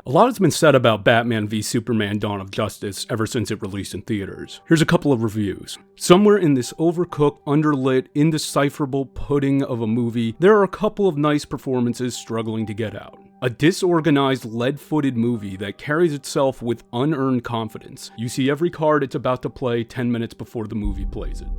A lot has been said about Batman v Superman: Dawn of Justice ever since it released in theaters. Here's a couple of reviews. Somewhere in this overcooked, underlit, indecipherable pudding of a movie, there are a couple of nice performances struggling to get out. A disorganized, lead-footed movie that carries itself with unearned confidence. You see every card it's about to play 10 minutes before the movie plays it.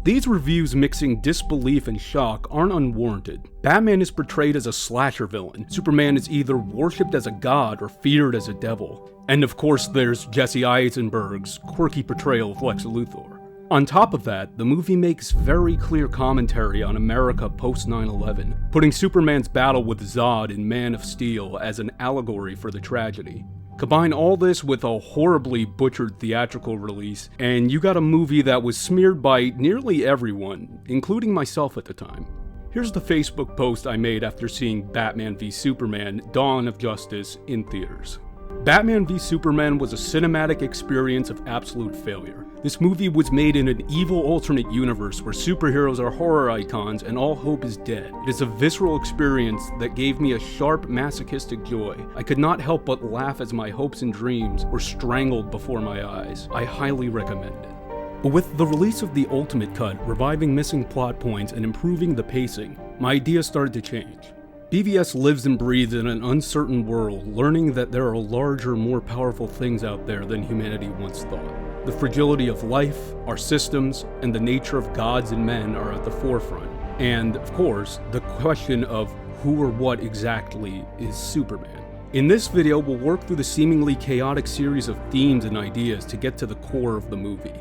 These reviews mixing disbelief and shock aren't unwarranted. Batman is portrayed as a slasher villain. Superman is either worshipped as a god or feared as a devil. And of course there's Jesse Eisenberg's quirky portrayal of Lex Luthor. On top of that, the movie makes very clear commentary on America post 9/11, putting Superman's battle with Zod in Man of Steel as an allegory for the tragedy. Combine all this with a horribly butchered theatrical release, and you got a movie that was smeared by nearly everyone, including myself at the time. Here's the Facebook post I made after seeing Batman v Superman: Dawn of Justice in theaters. Batman v Superman was a cinematic experience of absolute failure. This movie was made in an evil alternate universe where superheroes are horror icons and all hope is dead. It is a visceral experience that gave me a sharp masochistic joy. I could not help but laugh as my hopes and dreams were strangled before my eyes. I highly recommend it. But with the release of the Ultimate Cut, reviving missing plot points and improving the pacing, my ideas started to change. BVS lives and breathes in an uncertain world, learning that there are larger, more powerful things out there than humanity once thought. The fragility of life, our systems, and the nature of gods and men are at the forefront. And, of course, the question of who or what exactly is Superman. In this video, we'll work through the seemingly chaotic series of themes and ideas to get to the core of the movie.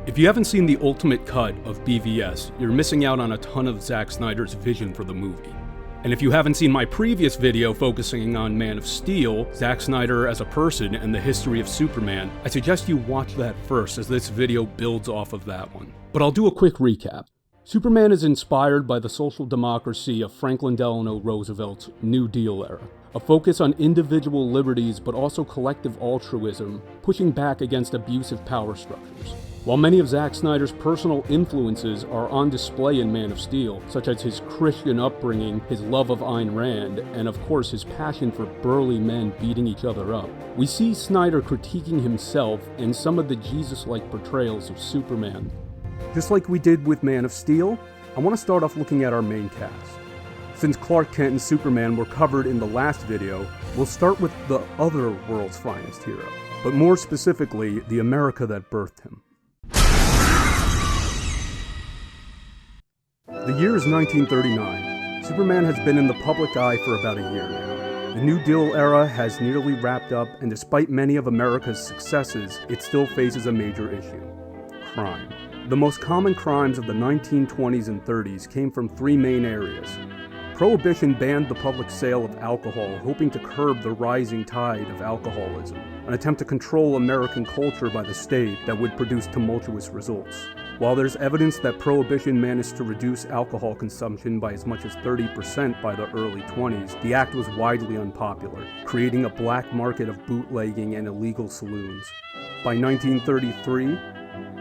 If you haven't seen the Ultimate Cut of BVS, you're missing out on a ton of Zack Snyder's vision for the movie. And if you haven't seen my previous video focusing on Man of Steel, Zack Snyder as a person, and the history of Superman, I suggest you watch that first, as this video builds off of that one. But I'll do a quick recap. Superman is inspired by the social democracy of Franklin Delano Roosevelt's New Deal era. A focus on individual liberties but also collective altruism, pushing back against abusive power structures. While many of Zack Snyder's personal influences are on display in Man of Steel, such as his Christian upbringing, his love of Ayn Rand, and of course his passion for burly men beating each other up, we see Snyder critiquing himself and some of the Jesus-like portrayals of Superman. Just like we did with Man of Steel, I want to start off looking at our main cast. Since Clark Kent and Superman were covered in the last video, we'll start with the other world's finest hero, but more specifically, the America that birthed him. The year is 1939. Superman has been in the public eye for about a year now. The New Deal era has nearly wrapped up, and despite many of America's successes, it still faces a major issue: crime. The most common crimes of the 1920s and 30s came from three main areas. Prohibition banned the public sale of alcohol, hoping to curb the rising tide of alcoholism, an attempt to control American culture by the state that would produce tumultuous results. While there's evidence that Prohibition managed to reduce alcohol consumption by as much as 30% by the early 20s, the act was widely unpopular, creating a black market of bootlegging and illegal saloons. By 1933,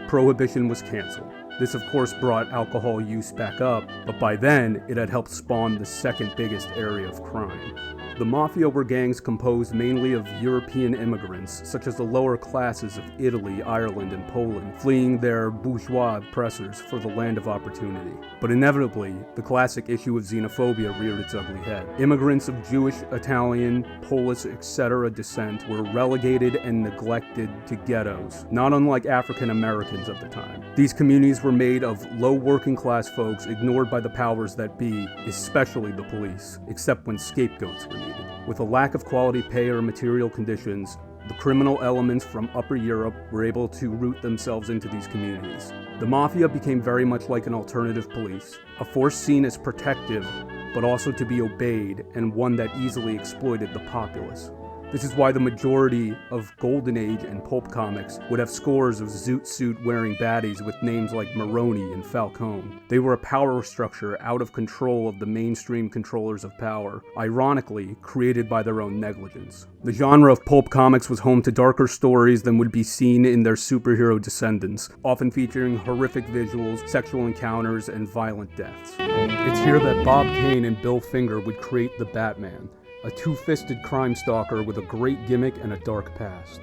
Prohibition was canceled. This of course brought alcohol use back up, but by then it had helped spawn the second biggest area of crime. The Mafia were gangs composed mainly of European immigrants, such as the lower classes of Italy, Ireland, and Poland, fleeing their bourgeois oppressors for the land of opportunity. But inevitably, the classic issue of xenophobia reared its ugly head. Immigrants of Jewish, Italian, Polish, etc. descent were relegated and neglected to ghettos, not unlike African Americans of the time. These communities were made of low working class folks ignored by the powers that be, especially the police, except when scapegoats were needed. With a lack of quality pay or material conditions, the criminal elements from Upper Europe were able to root themselves into these communities. The Mafia became very much like an alternative police, a force seen as protective, but also to be obeyed, and one that easily exploited the populace. This is why the majority of Golden Age and pulp comics would have scores of zoot suit wearing baddies with names like Maroni and Falcone. They were a power structure out of control of the mainstream controllers of power, ironically created by their own negligence. The genre of pulp comics was home to darker stories than would be seen in their superhero descendants, often featuring horrific visuals, sexual encounters, and violent deaths. It's here that Bob Kane and Bill Finger would create the Batman. a two-fisted crime stalker with a great gimmick and a dark past.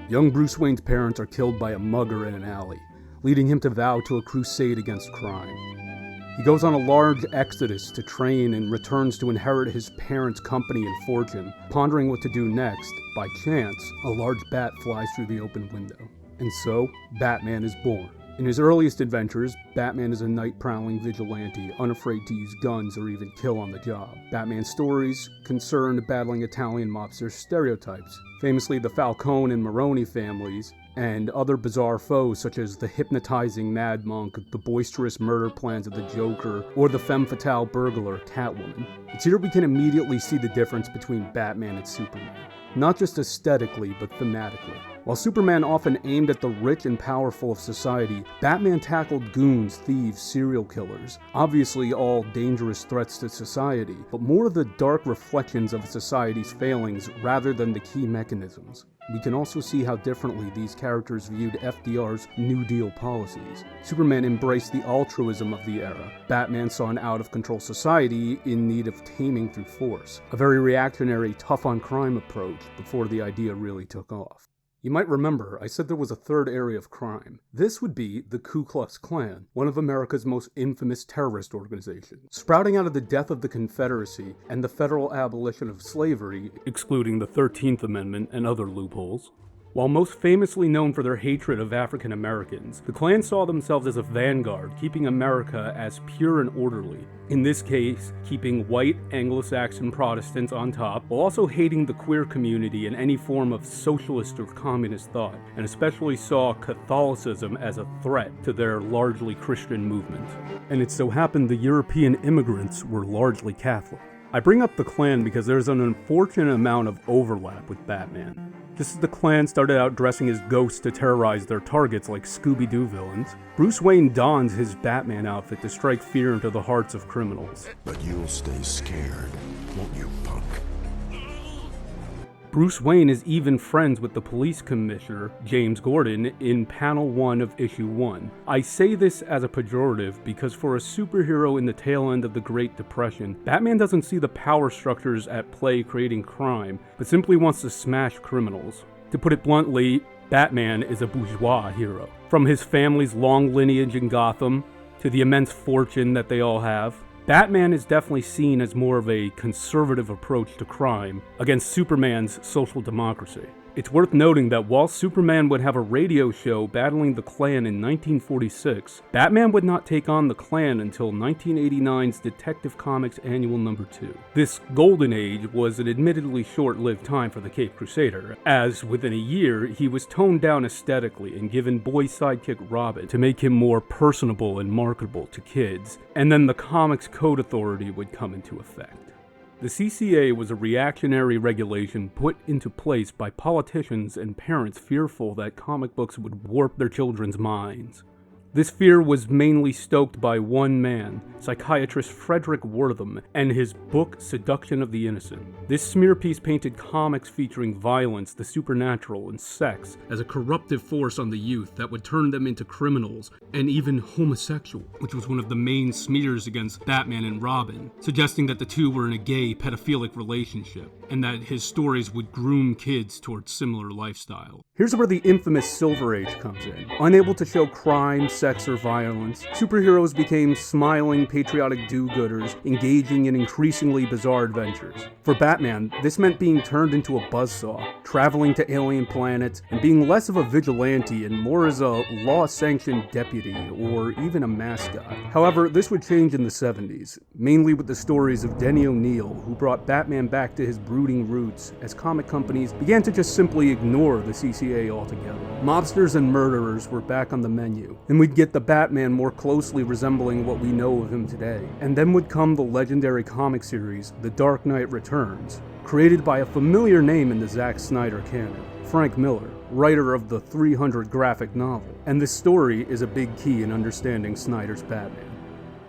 Young Bruce Wayne's parents are killed by a mugger in an alley, leading him to vow to a crusade against crime. He goes on a large exodus to train and returns to inherit his parents' company and fortune. Pondering what to do next, by chance, a large bat flies through the open window. And so, Batman is born. In his earliest adventures, Batman is a night-prowling vigilante, unafraid to use guns or even kill on the job. Batman's stories concerned battling Italian mobster stereotypes, famously the Falcone and Maroni families, and other bizarre foes such as the hypnotizing Mad Monk, the boisterous murder plans of the Joker, or the femme fatale burglar, Catwoman. It's here we can immediately see the difference between Batman and Superman, not just aesthetically, but thematically. While Superman often aimed at the rich and powerful of society, Batman tackled goons, thieves, serial killers, obviously all dangerous threats to society, but more of the dark reflections of society's failings rather than the key mechanisms. We can also see how differently these characters viewed FDR's New Deal policies. Superman embraced the altruism of the era. Batman saw an out-of-control society in need of taming through force, a very reactionary, tough-on-crime approach before the idea really took off. You might remember I said there was a third area of crime. This would be the Ku Klux Klan, one of America's most infamous terrorist organizations. Sprouting out of the death of the Confederacy and the federal abolition of slavery, excluding the 13th Amendment and other loopholes. While most famously known for their hatred of African Americans, the Klan saw themselves as a vanguard, keeping America as pure and orderly. In this case, keeping white Anglo-Saxon Protestants on top, while also hating the queer community and any form of socialist or communist thought, and especially saw Catholicism as a threat to their largely Christian movement. And it so happened the European immigrants were largely Catholic. I bring up the Klan because there's an unfortunate amount of overlap with Batman. Just as the Klan started out dressing as ghosts to terrorize their targets like Scooby-Doo villains, Bruce Wayne dons his Batman outfit to strike fear into the hearts of criminals. But you'll stay scared, won't you, punk? Bruce Wayne is even friends with the police commissioner, James Gordon, in panel 1 of issue 1. I say this as a pejorative because for a superhero in the tail end of the Great Depression, Batman doesn't see the power structures at play creating crime, but simply wants to smash criminals. To put it bluntly, Batman is a bourgeois hero. From his family's long lineage in Gotham, to the immense fortune that they all have, Batman is definitely seen as more of a conservative approach to crime against Superman's social democracy. It's worth noting that while Superman would have a radio show battling the Klan in 1946, Batman would not take on the Klan until 1989's Detective Comics Annual number 2. This golden age was an admittedly short-lived time for the Caped Crusader, as within a year he was toned down aesthetically and given boy sidekick Robin to make him more personable and marketable to kids, and then the Comics Code Authority would come into effect. The CCA was a reactionary regulation put into place by politicians and parents fearful that comic books would warp their children's minds. This fear was mainly stoked by one man, psychiatrist Frederick Wortham, and his book Seduction of the Innocent. This smear piece painted comics featuring violence, the supernatural, and sex as a corruptive force on the youth that would turn them into criminals, and even homosexual, which was one of the main smears against Batman and Robin, suggesting that the two were in a gay, pedophilic relationship, and that his stories would groom kids towards similar lifestyle. Here's where the infamous Silver Age comes in. Unable to show crime, sex, or violence, superheroes became smiling, patriotic do-gooders, engaging in increasingly bizarre adventures. For Batman, this meant being turned into a buzzsaw, traveling to alien planets, and being less of a vigilante and more as a law-sanctioned deputy, or even a mascot. However, this would change in the 70s, mainly with the stories of Denny O'Neil, who brought Batman back to his brooding roots, as comic companies began to just simply ignore the CCA altogether. Mobsters and murderers were back on the menu, and we'd get the Batman more closely resembling what we know of him today. And then would come the legendary comic series, The Dark Knight Returns, created by a familiar name in the Zack Snyder canon, Frank Miller, writer of the 300 graphic novel. And this story is a big key in understanding Snyder's Batman.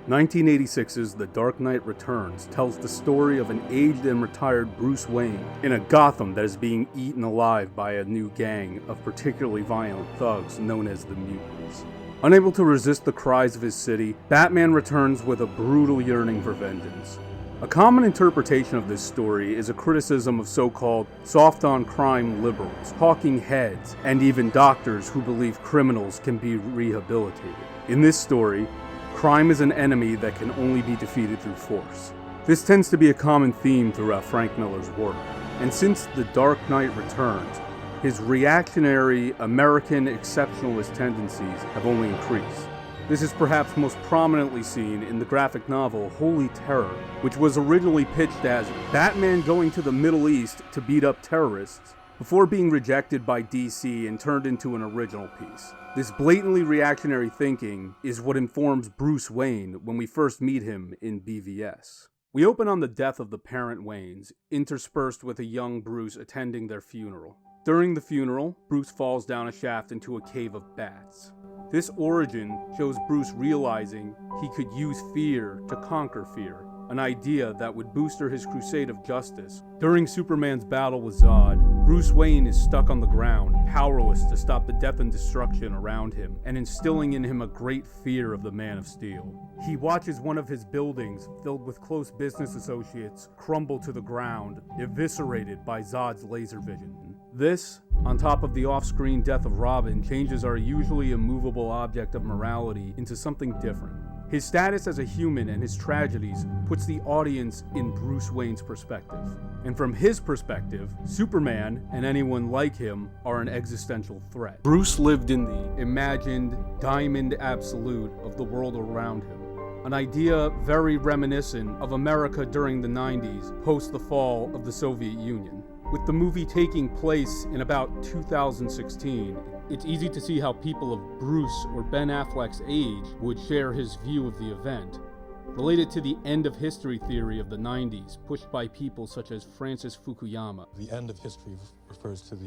1986's The Dark Knight Returns tells the story of an aged and retired Bruce Wayne in a Gotham that is being eaten alive by a new gang of particularly violent thugs known as the Mutants. Unable to resist the cries of his city, Batman returns with a brutal yearning for vengeance. A common interpretation of this story is a criticism of so-called soft-on-crime liberals, talking heads, and even doctors who believe criminals can be rehabilitated. In this story, crime is an enemy that can only be defeated through force. This tends to be a common theme throughout Frank Miller's work, and since The Dark Knight Returns, his reactionary, American exceptionalist tendencies have only increased. This is perhaps most prominently seen in the graphic novel Holy Terror, which was originally pitched as Batman going to the Middle East to beat up terrorists, before being rejected by DC and turned into an original piece. This blatantly reactionary thinking is what informs Bruce Wayne when we first meet him in BVS. We open on the death of the parent Waynes, interspersed with a young Bruce attending their funeral. During the funeral, Bruce falls down a shaft into a cave of bats. This origin shows Bruce realizing he could use fear to conquer fear, an idea that would booster his crusade of justice. During Superman's battle with Zod, Bruce Wayne is stuck on the ground, powerless to stop the death and destruction around him, and instilling in him a great fear of the Man of Steel. He watches one of his buildings, filled with close business associates, crumble to the ground, eviscerated by Zod's laser vision. This, on top of the off-screen death of Robin, changes our usually immovable object of morality into something different. His status as a human and his tragedies puts the audience in Bruce Wayne's perspective. And from his perspective, Superman and anyone like him are an existential threat. Bruce lived in the imagined diamond absolute of the world around him, an idea very reminiscent of America during the 90s, post the fall of the Soviet Union. With the movie taking place in about 2016, it's easy to see how people of Bruce or Ben Affleck's age would share his view of the event, related to the end of history theory of the 90s, pushed by people such as Francis Fukuyama. The end of history refers to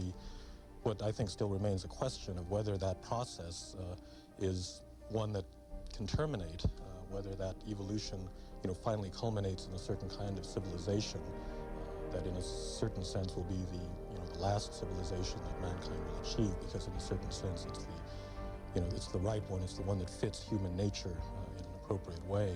what I think still remains a question of whether that process is one that can terminate, whether that evolution finally culminates in a certain kind of civilization that in a certain sense will be the last civilization that mankind will achieve, because in a certain sense it's the right one, it's the one that fits human nature in an appropriate way.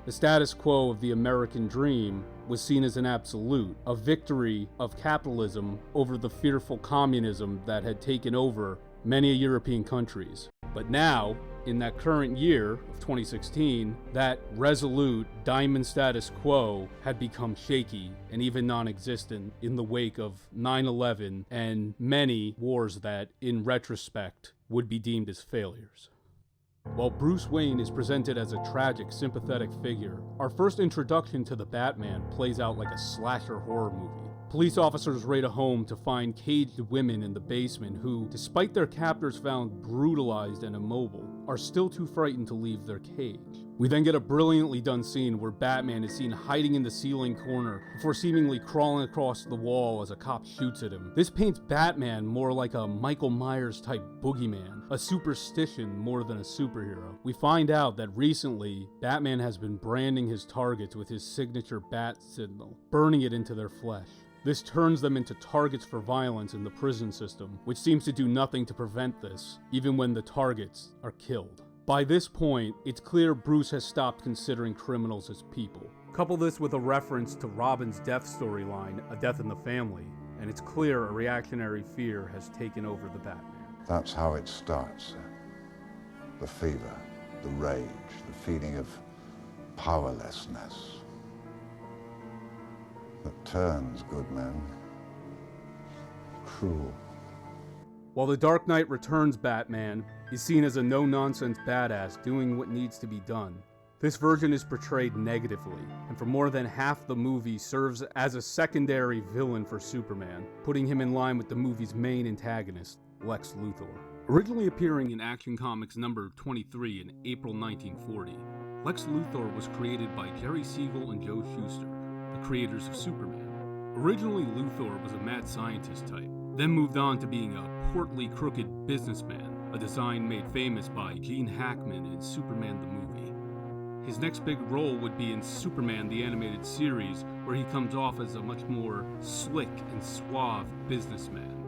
The status quo of the American dream was seen as an absolute, a victory of capitalism over the fearful communism that had taken over many European countries. But now, in that current year of 2016, that resolute diamond status quo had become shaky and even non-existent in the wake of 9/11 and many wars that, in retrospect, would be deemed as failures. While Bruce Wayne is presented as a tragic, sympathetic figure, our first introduction to the Batman plays out like a slasher horror movie. Police officers raid a home to find caged women in the basement who, despite their captors found brutalized and immobile, are still too frightened to leave their cage. We then get a brilliantly done scene where Batman is seen hiding in the ceiling corner before seemingly crawling across the wall as a cop shoots at him. This paints Batman more like a Michael Myers type boogeyman, a superstition more than a superhero. We find out that recently, Batman has been branding his targets with his signature bat signal, burning it into their flesh. This turns them into targets for violence in the prison system, which seems to do nothing to prevent this, even when the targets are killed. By this point, it's clear Bruce has stopped considering criminals as people. Couple this with a reference to Robin's death storyline, A Death in the Family, and it's clear a reactionary fear has taken over the Batman. That's how it starts. The fever, the rage, the feeling of powerlessness that turns good men cruel. While The Dark Knight Returns Batman is seen as a no-nonsense badass doing what needs to be done, this version is portrayed negatively, and for more than half the movie serves as a secondary villain for Superman, putting him in line with the movie's main antagonist, Lex Luthor. Originally appearing in Action Comics number 23 in April 1940, Lex Luthor was created by Jerry Siegel and Joe Shuster, the creators of Superman. Originally, Luthor was a mad scientist type, then moved on to being a portly, crooked businessman, a design made famous by Gene Hackman in Superman the movie. His next big role would be in Superman the Animated Series, where he comes off as a much more slick and suave businessman.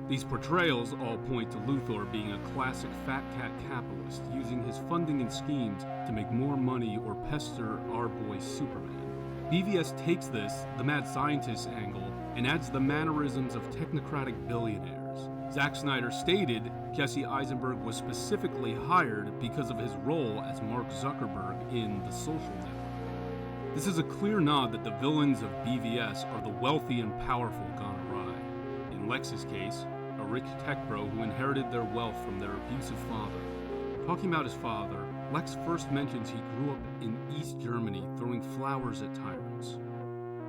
These portrayals all point to Luthor being a classic fat cat capitalist, using his funding and schemes to make more money or pester our boy Superman. BVS takes this, the mad scientist angle, and adds the mannerisms of technocratic billionaires. Zack Snyder stated Jesse Eisenberg was specifically hired because of his role as Mark Zuckerberg in The Social Network. This is a clear nod that the villains of BVS are the wealthy and powerful gone awry. In Lex's case, a rich tech bro who inherited their wealth from their abusive father. Talking about his father, Lex first mentions he grew up in East Germany throwing flowers at tyrants.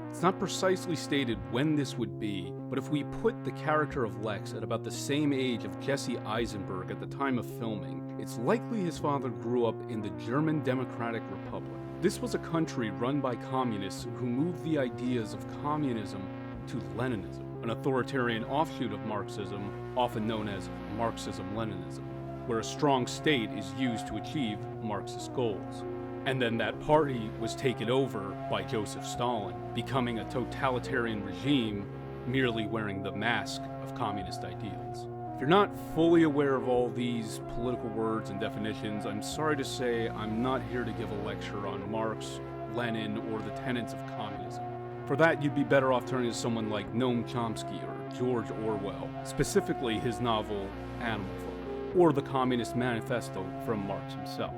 It's not precisely stated when this would be, but if we put the character of Lex at about the same age of Jesse Eisenberg at the time of filming, it's likely his father grew up in the German Democratic Republic. This was a country run by communists who moved the ideas of communism to Leninism, an authoritarian offshoot of Marxism, often known as Marxism-Leninism, where a strong state is used to achieve Marxist goals. And then that party was taken over by Joseph Stalin, becoming a totalitarian regime merely wearing the mask of communist ideals. If you're not fully aware of all these political words and definitions, I'm sorry to say I'm not here to give a lecture on Marx, Lenin, or the tenets of communism. For that, you'd be better off turning to someone like Noam Chomsky or George Orwell, specifically his novel Animal Farm, or the Communist Manifesto from Marx himself.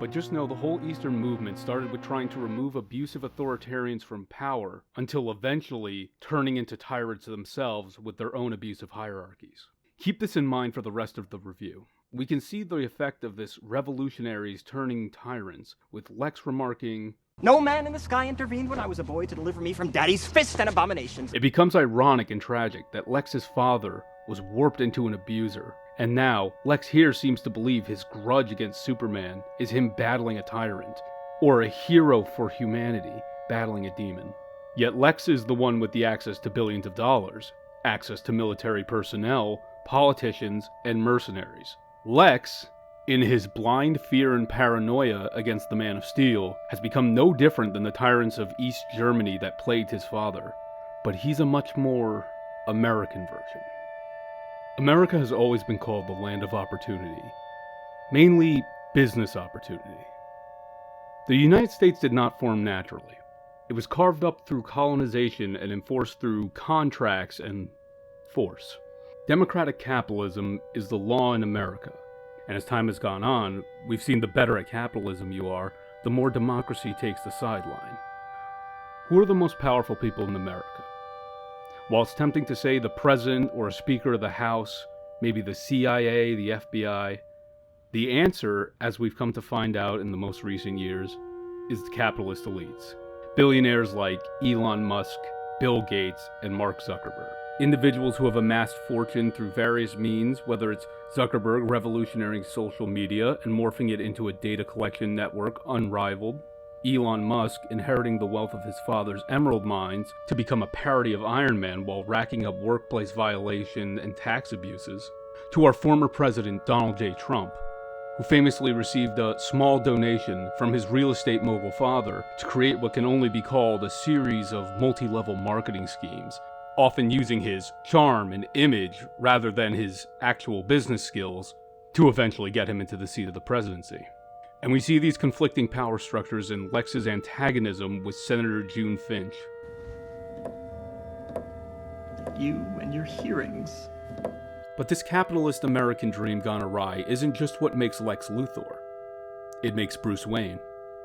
But just know the whole Eastern movement started with trying to remove abusive authoritarians from power, until eventually turning into tyrants themselves with their own abusive hierarchies. Keep this in mind for the rest of the review. We can see the effect of this revolutionaries turning tyrants, with Lex remarking, "No man in the sky intervened when I was a boy to deliver me from daddy's fist and abominations." It becomes ironic and tragic that Lex's father was warped into an abuser, and now Lex here seems to believe his grudge against Superman is him battling a tyrant, or a hero for humanity battling a demon. Yet Lex is the one with the access to billions of dollars, access to military personnel, politicians, and mercenaries. Lex, in his blind fear and paranoia against the Man of Steel, has become no different than the tyrants of East Germany that plagued his father, but he's a much more American version. America has always been called the land of opportunity, mainly business opportunity. The United States did not form naturally. It was carved up through colonization and enforced through contracts and force. Democratic capitalism is the law in America, and as time has gone on, we've seen the better at capitalism you are, the more democracy takes the sideline. Who are the most powerful people in America? While it's tempting to say the president or a speaker of the House, maybe the CIA, the FBI, the answer, as we've come to find out in the most recent years, is the capitalist elites. Billionaires like Elon Musk, Bill Gates, and Mark Zuckerberg. Individuals who have amassed fortune through various means, whether it's Zuckerberg revolutionizing social media and morphing it into a data collection network unrivaled, Elon Musk inheriting the wealth of his father's emerald mines to become a parody of Iron Man while racking up workplace violation and tax abuses, to our former president Donald J. Trump, who famously received a small donation from his real estate mogul father to create what can only be called a series of multi-level marketing schemes, often using his charm and image rather than his actual business skills to eventually get him into the seat of the presidency. And we see these conflicting power structures in Lex's antagonism with Senator June Finch. You and your hearings. But this capitalist American dream gone awry isn't just what makes Lex Luthor. It makes Bruce Wayne.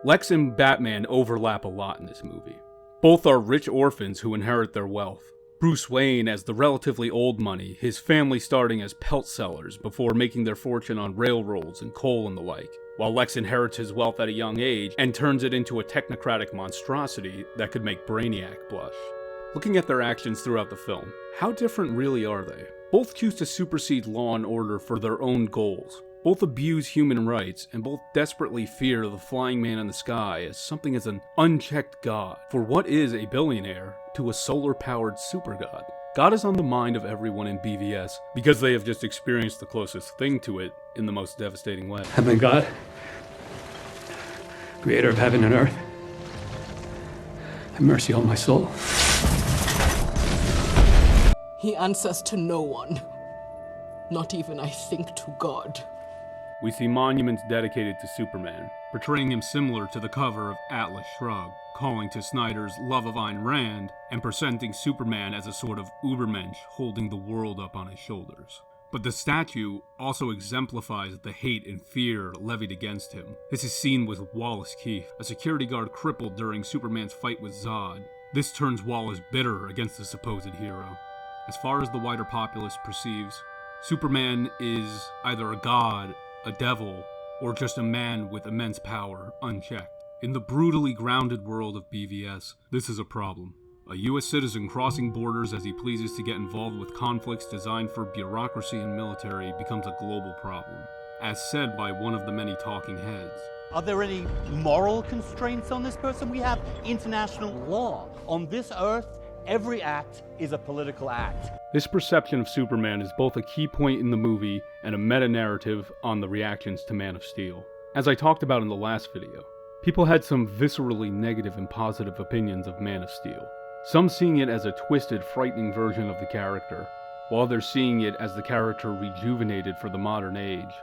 Lex and Batman overlap a lot in this movie. Both are rich orphans who inherit their wealth. Bruce Wayne as the relatively old money, his family starting as pelt sellers before making their fortune on railroads and coal and the like, while Lex inherits his wealth at a young age and turns it into a technocratic monstrosity that could make Brainiac blush. Looking at their actions throughout the film, how different really are they? Both choose to supersede law and order for their own goals. Both abuse human rights, and both desperately fear the flying man in the sky as something as an unchecked god. For what is a billionaire to a solar-powered SuperGod? God is on the mind of everyone in BVS because they have just experienced the closest thing to it in the most devastating way. Heavenly God, creator of heaven and earth, have mercy on my soul. He answers to no one, not even, I think, to God. We see monuments dedicated to Superman, portraying him similar to the cover of Atlas Shrugged, calling to Snyder's love of Ayn Rand and presenting Superman as a sort of Ubermensch holding the world up on his shoulders. But the statue also exemplifies the hate and fear levied against him. This is seen with Wallace Keith, a security guard crippled during Superman's fight with Zod. This turns Wallace bitter against the supposed hero. As far as the wider populace perceives, Superman is either a god, a devil, or just a man with immense power, unchecked. In the brutally grounded world of BVS, this is a problem. A US citizen crossing borders as he pleases to get involved with conflicts designed for bureaucracy and military becomes a global problem, as said by one of the many talking heads. Are there any moral constraints on this person? We have international law. On this earth, every act is a political act. This perception of Superman is both a key point in the movie and a meta-narrative on the reactions to Man of Steel. As I talked about in the last video, people had some viscerally negative and positive opinions of Man of Steel. Some seeing it as a twisted, frightening version of the character, while others seeing it as the character rejuvenated for the modern age,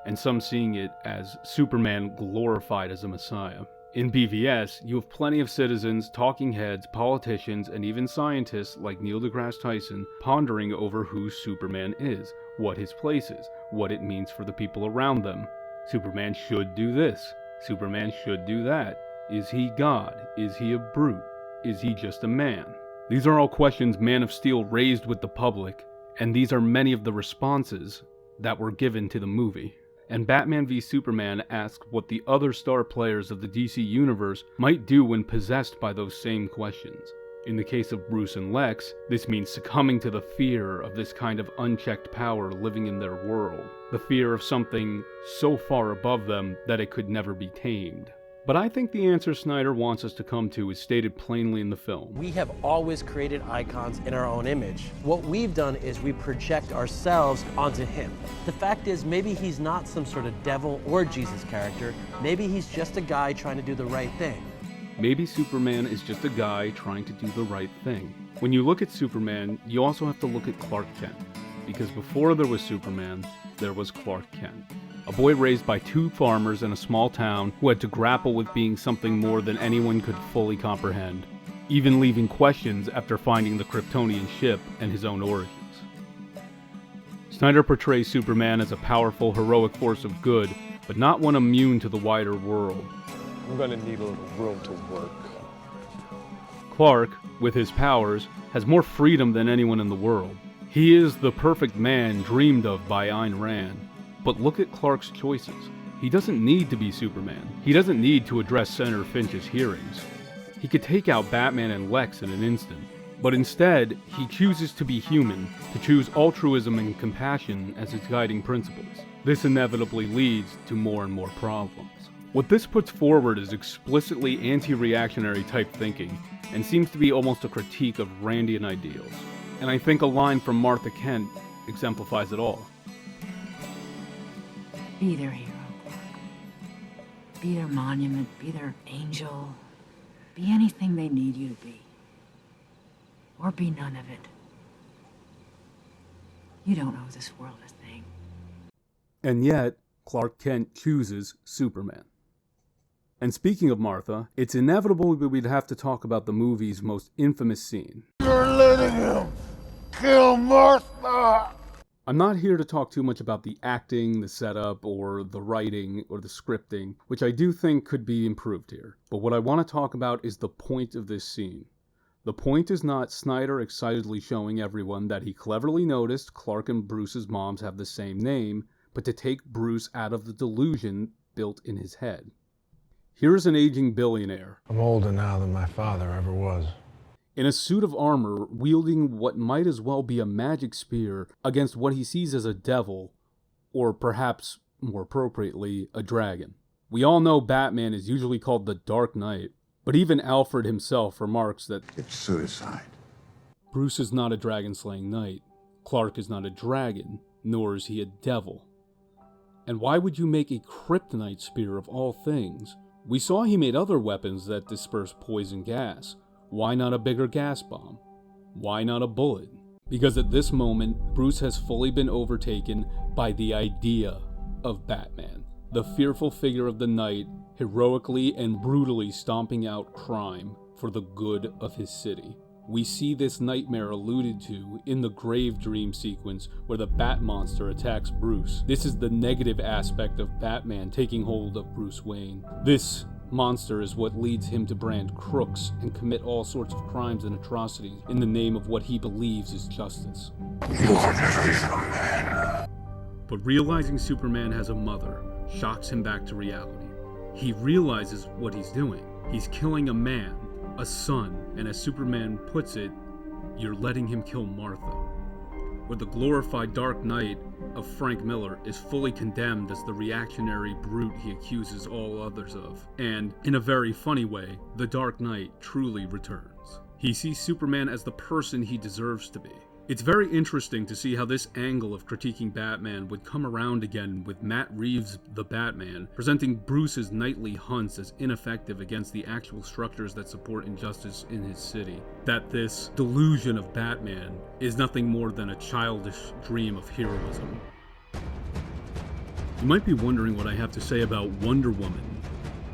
and some seeing it as Superman glorified as a messiah. In BVS, you have plenty of citizens, talking heads, politicians, and even scientists like Neil deGrasse Tyson pondering over who Superman is, what his place is, what it means for the people around them. Superman should do this. Superman should do that. Is he God? Is he a brute? Is he just a man? These are all questions Man of Steel raised with the public, and these are many of the responses that were given to the movie. And Batman v Superman asked what the other star players of the DC universe might do when possessed by those same questions. In the case of Bruce and Lex, this means succumbing to the fear of this kind of unchecked power living in their world. The fear of something so far above them that it could never be tamed. But I think the answer Snyder wants us to come to is stated plainly in the film. We have always created icons in our own image. What we've done is we project ourselves onto him. The fact is, maybe he's not some sort of devil or Jesus character. Maybe he's just a guy trying to do the right thing. Maybe Superman is just a guy trying to do the right thing. When you look at Superman, you also have to look at Clark Kent. Because before there was Superman, there was Clark Kent. A boy raised by two farmers in a small town who had to grapple with being something more than anyone could fully comprehend, even leaving questions after finding the Kryptonian ship and his own origins. Snyder portrays Superman as a powerful, heroic force of good, but not one immune to the wider world. I'm gonna need a little room to work. Clark, with his powers, has more freedom than anyone in the world. He is the perfect man dreamed of by Ayn Rand. But look at Clark's choices. He doesn't need to be Superman. He doesn't need to address Senator Finch's hearings. He could take out Batman and Lex in an instant. But instead, he chooses to be human, to choose altruism and compassion as his guiding principles. This inevitably leads to more and more problems. What this puts forward is explicitly anti-reactionary type thinking, and seems to be almost a critique of Randian ideals. And I think a line from Martha Kent exemplifies it all. Be their hero, Clark. Be their monument, be their angel. Be anything they need you to be. Or be none of it. You don't owe this world a thing. And yet, Clark Kent chooses Superman. And speaking of Martha, it's inevitable that we'd have to talk about the movie's most infamous scene. You're letting him kill Martha! I'm not here to talk too much about the acting, the setup, or the writing, or the scripting, which I do think could be improved here. But what I want to talk about is the point of this scene. The point is not Snyder excitedly showing everyone that he cleverly noticed Clark and Bruce's moms have the same name, but to take Bruce out of the delusion built in his head. Here is an aging billionaire. I'm older now than my father ever was. In a suit of armor, wielding what might as well be a magic spear against what he sees as a devil, or perhaps, more appropriately, a dragon. We all know Batman is usually called the Dark Knight, but even Alfred himself remarks that it's suicide. Bruce is not a dragon-slaying knight, Clark is not a dragon, nor is he a devil. And why would you make a kryptonite spear of all things? We saw he made other weapons that disperse poison gas. Why not a bigger gas bomb? Why not a bullet? Because at this moment, Bruce has fully been overtaken by the idea of Batman, the fearful figure of the night heroically and brutally stomping out crime for the good of his city. We see this nightmare alluded to in the grave dream sequence where the Bat Monster attacks Bruce. This is the negative aspect of Batman taking hold of Bruce Wayne. This monster is what leads him to brand crooks and commit all sorts of crimes and atrocities in the name of what he believes is justice. You are never even a man. But realizing Superman has a mother shocks him back to reality. He realizes what he's doing. He's killing a man, a son, and as Superman puts it, you're letting him kill Martha. Where the glorified Dark Knight of Frank Miller is fully condemned as the reactionary brute he accuses all others of. And, in a very funny way, the Dark Knight truly returns. He sees Superman as the person he deserves to be. It's very interesting to see how this angle of critiquing Batman would come around again with Matt Reeves' The Batman, presenting Bruce's nightly hunts as ineffective against the actual structures that support injustice in his city. That this delusion of Batman is nothing more than a childish dream of heroism. You might be wondering what I have to say about Wonder Woman,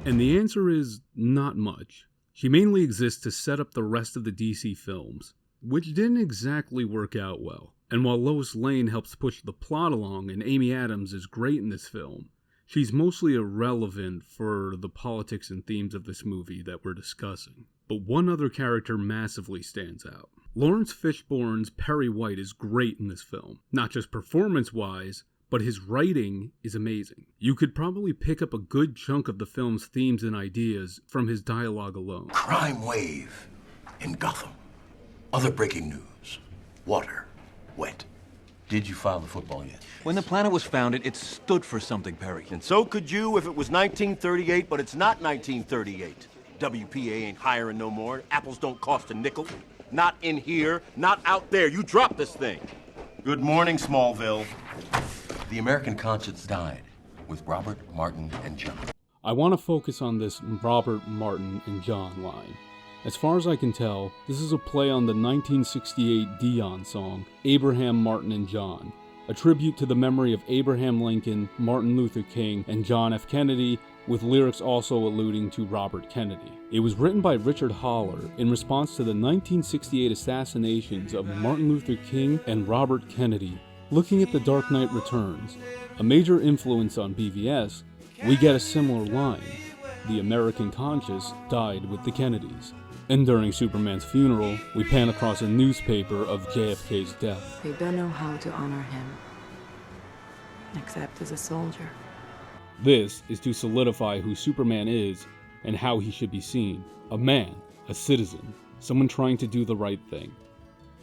and the answer is not much. She mainly exists to set up the rest of the DC films, which didn't exactly work out well. And while Lois Lane helps push the plot along and Amy Adams is great in this film, she's mostly irrelevant for the politics and themes of this movie that we're discussing. But one other character massively stands out. Lawrence Fishburne's Perry White is great in this film, not just performance-wise, but his writing is amazing. You could probably pick up a good chunk of the film's themes and ideas from his dialogue alone. Crime wave in Gotham. Other breaking news. Water. Wet. Did you file the football yet? When the planet was founded, it stood for something, Perry. And so could you if it was 1938, but it's not 1938. WPA ain't hiring no more. Apples don't cost a nickel. Not in here, not out there. You dropped this thing. Good morning, Smallville. The American conscience died with Robert, Martin, and John. I want to focus on this Robert, Martin, and John line. As far as I can tell, this is a play on the 1968 Dion song, Abraham, Martin, and John, a tribute to the memory of Abraham Lincoln, Martin Luther King, and John F. Kennedy, with lyrics also alluding to Robert Kennedy. It was written by Richard Holler in response to the 1968 assassinations of Martin Luther King and Robert Kennedy. Looking at The Dark Knight Returns, a major influence on BVS, we get a similar line. The American conscience died with the Kennedys. And during Superman's funeral, we pan across a newspaper of JFK's death. They don't know how to honor him, except as a soldier. This is to solidify who Superman is and how he should be seen. A man, a citizen, someone trying to do the right thing.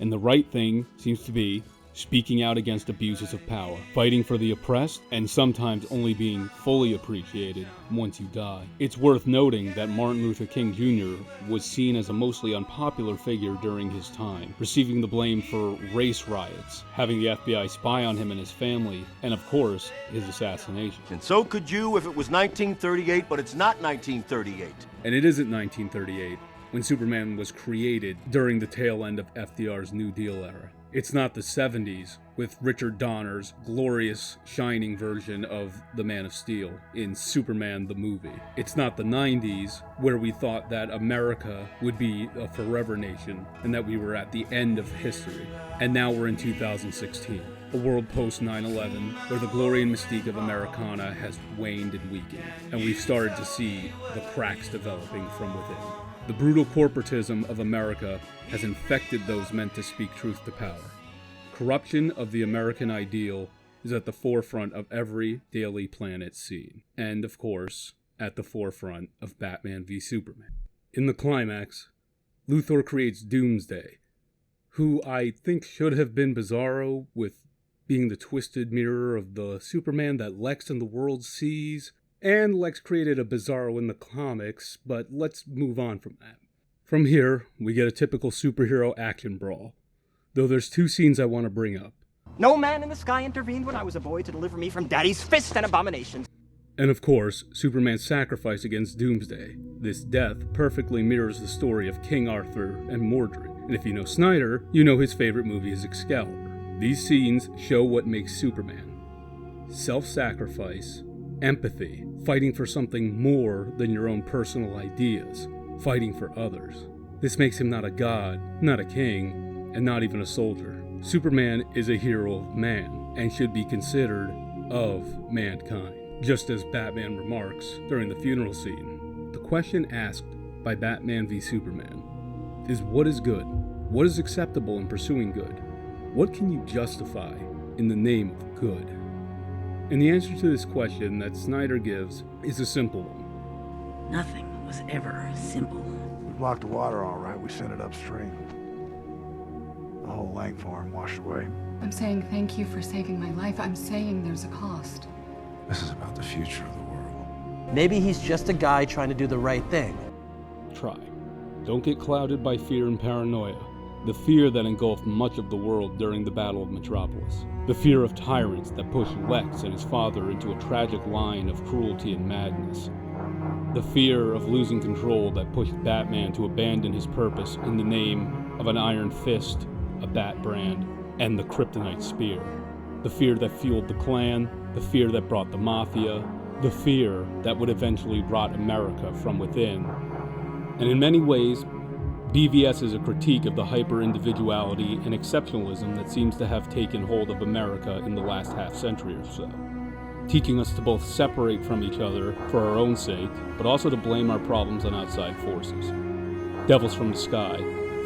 And the right thing seems to be speaking out against abuses of power, fighting for the oppressed, and sometimes only being fully appreciated once you die. It's worth noting that Martin Luther King Jr. was seen as a mostly unpopular figure during his time, receiving the blame for race riots, having the FBI spy on him and his family, and of course, his assassination. And so could you if it was 1938, but it's not 1938. And it isn't 1938, when Superman was created during the tail end of FDR's New Deal era. It's not the 70s, with Richard Donner's glorious, shining version of the Man of Steel in Superman the movie. It's not the 90s, where we thought that America would be a forever nation, and that we were at the end of history. And now we're in 2016, a world post 9/11, where the glory and mystique of Americana has waned and weakened, and we've started to see the cracks developing from within. The brutal corporatism of America has infected those meant to speak truth to power. Corruption of the American ideal is at the forefront of every Daily Planet scene, and of course, at the forefront of Batman v Superman. In the climax, Luthor creates Doomsday, who I think should have been Bizarro, with being the twisted mirror of the Superman that Lex and the world sees. And Lex created a Bizarro in the comics, but let's move on from that. From here, we get a typical superhero action brawl, though there's two scenes I want to bring up. No man in the sky intervened when I was a boy to deliver me from Daddy's fist and abominations. And of course, Superman's sacrifice against Doomsday. This death perfectly mirrors the story of King Arthur and Mordred. And if you know Snyder, you know his favorite movie is Excalibur. These scenes show what makes Superman. Self-sacrifice empathy, fighting for something more than your own personal ideas, fighting for others. This makes him not a god, not a king, and not even a soldier. Superman is a hero of man, and should be considered of mankind. Just as Batman remarks during the funeral scene, the question asked by Batman v Superman is, what is good? What is acceptable in pursuing good? What can you justify in the name of good? And the answer to this question that Snyder gives is a simple one. Nothing was ever simple. We blocked the water all right. We sent it upstream. The whole Lang farm washed away. I'm saying thank you for saving my life. I'm saying there's a cost. This is about the future of the world. Maybe he's just a guy trying to do the right thing. Try. Don't get clouded by fear and paranoia. The fear that engulfed much of the world during the Battle of Metropolis. The fear of tyrants that pushed Lex and his father into a tragic line of cruelty and madness. The fear of losing control that pushed Batman to abandon his purpose in the name of an iron fist, a bat brand, and the kryptonite spear. The fear that fueled the Klan, the fear that brought the Mafia, the fear that would eventually rot America from within. And in many ways, BVS is a critique of the hyper-individuality and exceptionalism that seems to have taken hold of America in the last half-century or so, teaching us to both separate from each other for our own sake, but also to blame our problems on outside forces. Devils from the sky,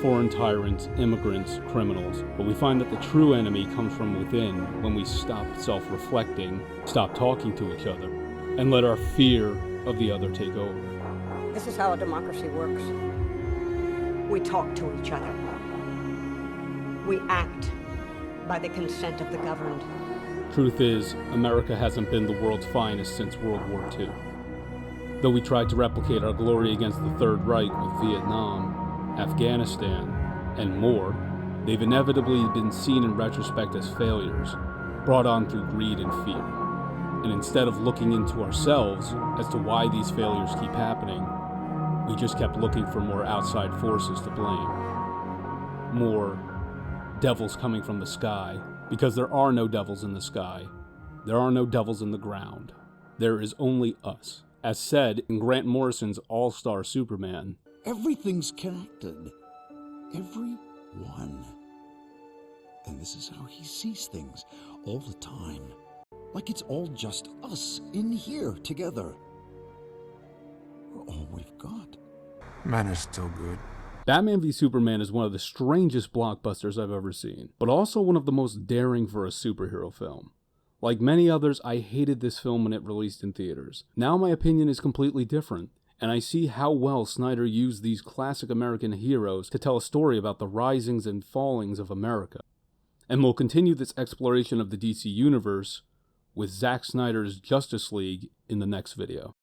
foreign tyrants, immigrants, criminals, but we find that the true enemy comes from within when we stop self-reflecting, stop talking to each other, and let our fear of the other take over. This is how a democracy works. We talk to each other. We act by the consent of the governed. Truth is, America hasn't been the world's finest since World War II. Though we tried to replicate our glory against the Third Reich with Vietnam, Afghanistan, and more, they've inevitably been seen in retrospect as failures, brought on through greed and fear. And instead of looking into ourselves as to why these failures keep happening, we just kept looking for more outside forces to blame. More devils coming from the sky, because there are no devils in the sky. There are no devils in the ground. There is only us. As said in Grant Morrison's All-Star Superman, everything's connected. Every one. And this is how he sees things all the time. Like it's all just us in here together. We're all we've got. Man is still good. Batman v Superman is one of the strangest blockbusters I've ever seen, but also one of the most daring for a superhero film. Like many others, I hated this film when it released in theaters. Now my opinion is completely different, and I see how well Snyder used these classic American heroes to tell a story about the risings and fallings of America. And we'll continue this exploration of the DC Universe with Zack Snyder's Justice League in the next video.